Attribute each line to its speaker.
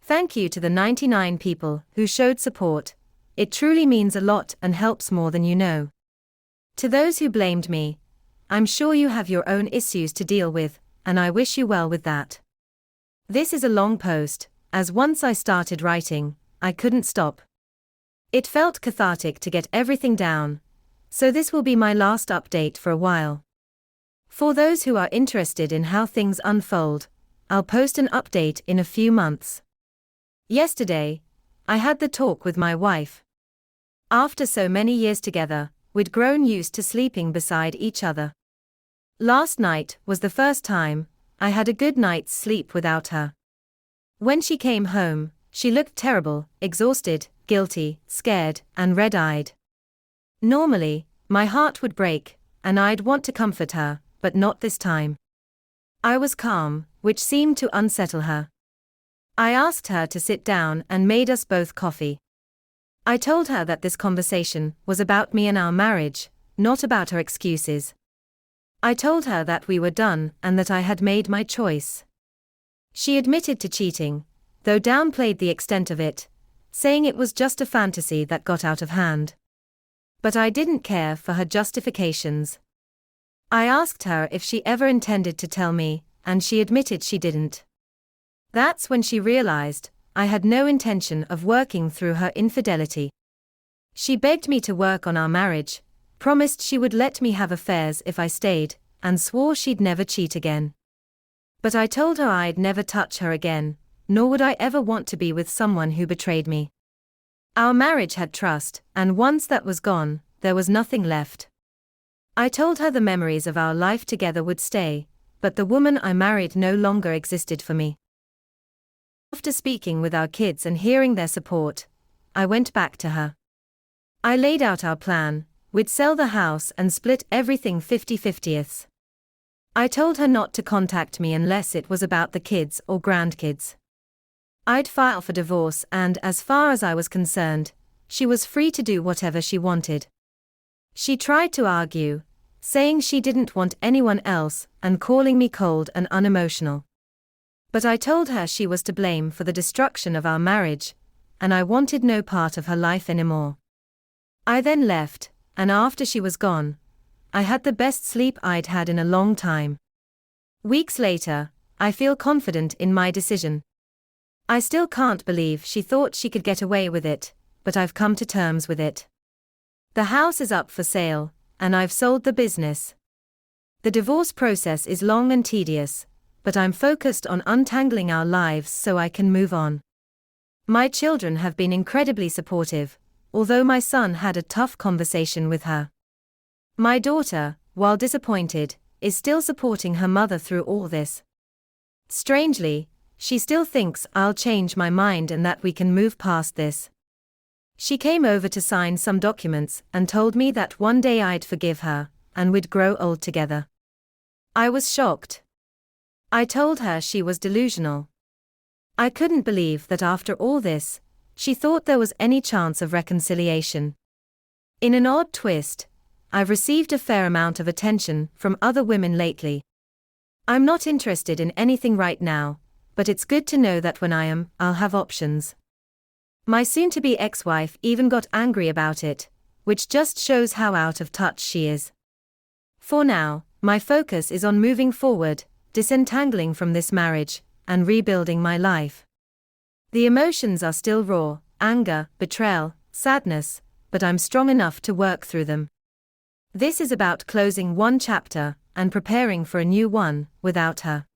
Speaker 1: Thank you to the 99 people who showed support. It truly means a lot and helps more than you know. To those who blamed me, I'm sure you have your own issues to deal with, and I wish you well with that. This is a long post, as once I started writing, I couldn't stop. It felt cathartic to get everything down, so this will be my last update for a while. For those who are interested in how things unfold, I'll post an update in a few months. Yesterday, I had the talk with my wife. After so many years together, we'd grown used to sleeping beside each other. Last night was the first time I had a good night's sleep without her. When she came home, she looked terrible, exhausted, guilty, scared, and red-eyed. Normally, my heart would break, and I'd want to comfort her, but not this time. I was calm, which seemed to unsettle her. I asked her to sit down and made us both coffee. I told her that this conversation was about me and our marriage, not about her excuses. I told her that we were done and that I had made my choice. She admitted to cheating, though downplayed the extent of it, saying it was just a fantasy that got out of hand. But I didn't care for her justifications. I asked her if she ever intended to tell me, and she admitted she didn't. That's when she realized I had no intention of working through her infidelity. She begged me to work on our marriage, promised she would let me have affairs if I stayed, and swore she'd never cheat again. But I told her I'd never touch her again, nor would I ever want to be with someone who betrayed me. Our marriage had trust, and once that was gone, there was nothing left. I told her the memories of our life together would stay, but the woman I married no longer existed for me. After speaking with our kids and hearing their support, I went back to her. I laid out our plan. We'd sell the house and split everything 50-50ths. I told her not to contact me unless it was about the kids or grandkids. I'd file for divorce, and as far as I was concerned, she was free to do whatever she wanted. She tried to argue, saying she didn't want anyone else and calling me cold and unemotional. But I told her she was to blame for the destruction of our marriage, and I wanted no part of her life anymore. I then left, and after she was gone, I had the best sleep I'd had in a long time. Weeks later, I feel confident in my decision. I still can't believe she thought she could get away with it, but I've come to terms with it. The house is up for sale, and I've sold the business. The divorce process is long and tedious, but I'm focused on untangling our lives so I can move on. My children have been incredibly supportive, although my son had a tough conversation with her. My daughter, while disappointed, is still supporting her mother through all this. Strangely, she still thinks I'll change my mind and that we can move past this. She came over to sign some documents and told me that one day I'd forgive her, and we'd grow old together. I was shocked. I told her she was delusional. I couldn't believe that after all this, she thought there was any chance of reconciliation. In an odd twist, I've received a fair amount of attention from other women lately. I'm not interested in anything right now, but it's good to know that when I'll have options. My soon-to-be ex-wife even got angry about it, which just shows how out of touch she is. For now, my focus is on moving forward, disentangling from this marriage, and rebuilding my life. The emotions are still raw, anger, betrayal, sadness, but I'm strong enough to work through them. This is about closing one chapter and preparing for a new one without her.